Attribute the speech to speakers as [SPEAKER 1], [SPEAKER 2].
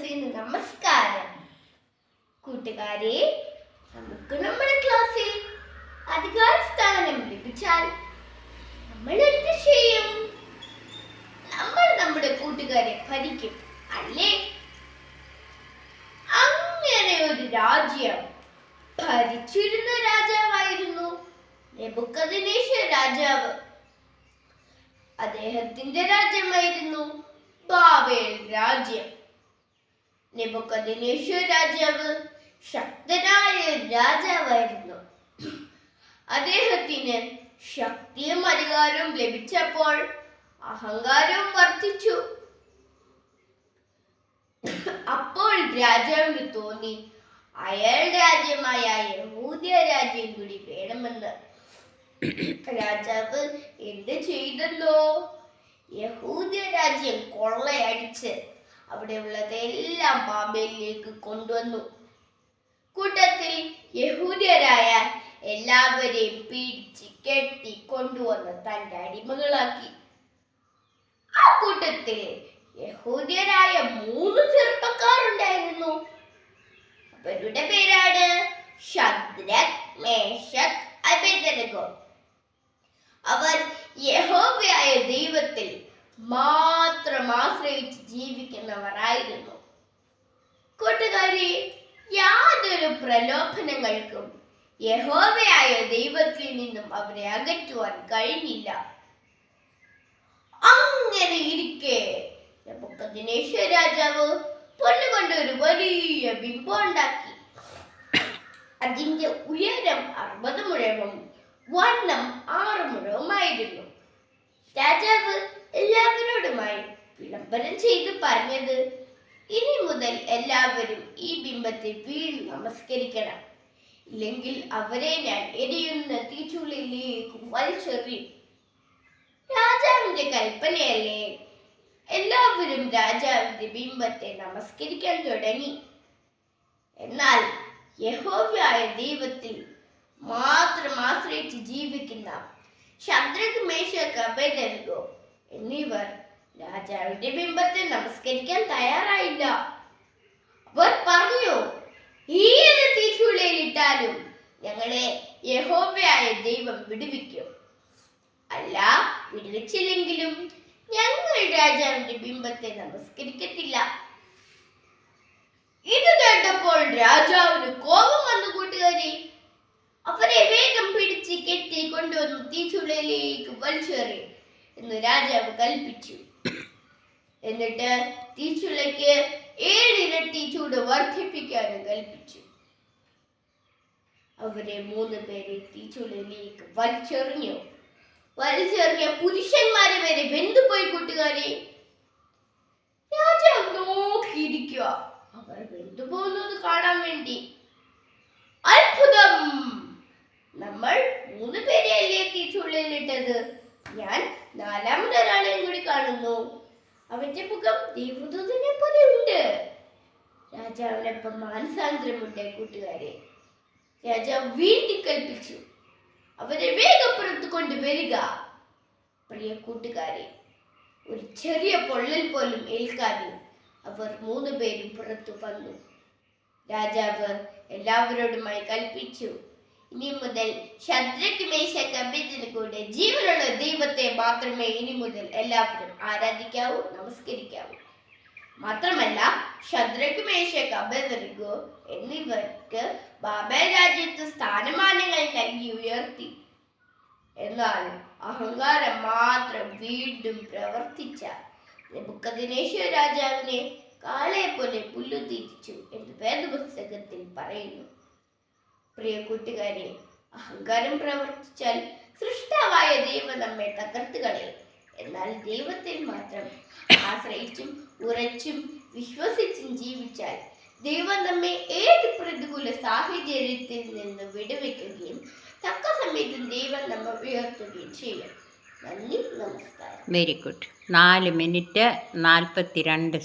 [SPEAKER 1] ക്ലാസ്സിന് നമസ്കാരം. കൂട്ടുകാരെ, നമുക്ക് നമ്മുടെ ക്ലാസ്സിൽ അധികാര സ്ഥാനം ലഭിച്ചാൽ നമ്മൾ എന്ത് ചെയ്യും? നമ്മൾ നമ്മുടെ കൂട്ടുകാരെ ഭരിക്കും, അല്ലേ? അങ്ങനെ ഒരു രാജ്യം ഭരിച്ചിരുന്ന രാജാവായിരുന്നു നെബൂഖദ്നേസർ രാജാവ്. അദ്ദേഹത്തിന്റെ രാജ്യമായിരുന്നു ബാബേൽ രാജ്യം. നെബൂഖദ്നേസർ രാജാവ് ശക്തനായ രാജാവായിരുന്നു. അദ്ദേഹത്തിന് ശക്തിയും അധികാരവും ലഭിച്ചപ്പോൾ അഹങ്കാരവും വർദ്ധിച്ചു. അപ്പോൾ രാജാവിന് തോന്നി അയാൾ രാജ്യമായ യഹൂദ രാജ്യം കൂടി വേണമെന്ന്. രാജാവ് എന്ത് ചെയ്തെന്നോ? യഹൂദ രാജ്യം കൊള്ളയടിച്ച് അവിടെ ഉള്ളതെല്ലാം ബാബേലിലേക്ക് കൊണ്ടുവന്നു. കൂട്ടത്തിൽ യഹൂദരായ എല്ലാവരെയും പിടിച്ച് കെട്ടി കൊണ്ടുവന്ന് തന്റെ അടിമകളാക്കി. ആ കൂട്ടത്തിൽ യഹൂദരായ 3 ചെറുപ്പക്കാരുണ്ടായിരുന്നു. അവരുടെ പേരാണ് ശദ്രക്, മേശക്, അബേദ്നെഗോ. അവർ യഹോവയായ ദൈവത്തിൽ മാത്രം ആശ്രയിച്ച് ജീവിക്കുന്നവരായിരുന്നു. കൂട്ടുകാരെ, യാതൊരു പ്രലോഭനങ്ങൾക്കും യഹോവയായ ദൈവത്തിൽ നിന്നും അവരെ അകറ്റുവാൻ കഴിഞ്ഞില്ല. അങ്ങനെ ഇരിക്കെ നെബൂഖദ്നേസർ രാജാവ് പൊന്നുകൊണ്ട് ഒരു വലിയ ബിംബം ഉണ്ടാക്കി. അതിന്റെ ഉയരം 60 മുഴവും വണ്ണം 6 മുഴവുമായിരുന്നു. രാജാവ് എല്ലാവരോടുമായി വിളംബരം ചെയ്ത് പറഞ്ഞത്, ഇനി മുതൽ എല്ലാവരും ഈ ബിംബത്തെ വീണ് നമസ്കരിക്കണം, ഇല്ലെങ്കിൽ അവരെ ഞാൻ എരിയുന്ന തീച്ചുള്ളിലേക്ക് വലിച്ചെറിയും. രാജാവിന്റെ കൽപ്പനയല്ലേ? എല്ലാവരും രാജാവിന്റെ ബിംബത്തെ നമസ്കരിക്കാൻ തുടങ്ങി. എന്നാൽ യഹോവയായ ദൈവത്തിൽ മാത്രം ആശ്രയിച്ച് ജീവിക്കുന്ന ശദ്രക്, മേശക്, അബേദ്നെഗോ എന്നിവർ രാജാവിന്റെ ബിംബത്തെ നമസ്കരിക്കാൻ തയ്യാറായില്ല. അവർ പറഞ്ഞു, ഏത് തീച്ചുളയിൽ ഇട്ടാലും ഞങ്ങളെ യഹോവയായ ദൈവം വിടുവിക്കും. അല്ല, വിടുവിച്ചില്ലെങ്കിലും ഞങ്ങൾ രാജാവിന്റെ ബിംബത്തെ നമസ്കരിക്കത്തില്ല. ഇത് കേട്ടപ്പോൾ രാജാവിന് കോപം വന്നു. കൂട്ടുകാരെ, അവരെ വേഗം പിടിച്ച് കെട്ടി കൊണ്ടുവന്ന് തീച്ചുളയിലേക്ക് വലിച്ചെറി എന്ന് രാജാവ് കൽപ്പിച്ചു. എന്നിട്ട് തീച്ചുളയ്ക്ക് 7 ഇരട്ടി ചൂട് വർദ്ധിപ്പിക്കാനും കൽപ്പിച്ചു. അവരെ 3 പേരെ തീച്ചുളയിലേക്ക് വലിച്ചെറിഞ്ഞ പുരുഷന്മാരെ വരെ വെന്തുപോയി. കൂട്ടുകാരെ, രാജാവ് നോക്കിയിരിക്കുക അവർ വെന്തുപോകുന്നത് കാണാൻ വേണ്ടി. അത്ഭുതം! നമ്മൾ 3 പേരെയല്ലേ തീച്ചുള്ളിലിട്ടത്? ഞാൻ 4മതൊരാളെയും കൂടി കാണുന്നു. അവന്റെ മുഖം ദൈവദൂതനെ പോലെ ഉണ്ട്. രാജാവിനൊപ്പം മാനസാന്തരമുണ്ട്. കൂട്ടുകാരെ, രാജാവ് വീണ്ടും കൽപ്പിച്ചു, അവരെ വേഗം പുറത്തു കൊണ്ടുവരിക. പ്രിയ കൂട്ടുകാരെ, ഒരു ചെറിയ പൊള്ളൽ പോലും ഏൽക്കാതെ അവർ 3 പേരും പുറത്തു വന്നു. രാജാവ് എല്ലാവരോടുമായി കൽപ്പിച്ചു, ഇനി മുതൽ ശദ്രക്, മേശക്, അബേദ്നെഗോയുടെ ജീവനുള്ള ദൈവത്തെ മാത്രമേ ഇനി മുതൽ എല്ലാവരും ആരാധിക്കാവൂ, നമസ്കരിക്കാവൂ. മാത്രമല്ല, ശദ്രക്, മേശക്, അബേദ്നെഗോ എന്നിവർക്ക് ബാബേൽ രാജ്യത്ത് സ്ഥാനമാനങ്ങൾ നൽകി ഉയർത്തി. എന്നാൽ അഹങ്കാരം മാത്രം വീണ്ടും പ്രവർത്തിച്ച നെബൂഖദ്നേസർ രാജാവിനെ കാളയെ പോലെ പുല്ലു തീറ്റിച്ചു എന്ന് വേദപുസ്തകത്തിൽ പറയുന്നു. പ്രിയ കൂട്ടുകാരെ, അഹങ്കാരം പ്രവർത്തിച്ചാൽ സൃഷ്ടാവായ ദൈവം നമ്മെ തകർത്ത് കളയും. എന്നാൽ ദൈവത്തിൽ മാത്രം ആശ്രയിച്ചും ഉറച്ചും വിശ്വസിച്ചും ജീവിച്ചാൽ ദൈവം നമ്മെ ഏത് പ്രതികൂല സാഹചര്യത്തിൽ നിന്ന് വിടുവിക്കുകയും തക്ക സമയത്ത് ദൈവം നമ്മെ ഉയർത്തുകയും ചെയ്യും. നന്ദി, നമസ്കാരം.
[SPEAKER 2] Very good. 4 മിനിറ്റ് 42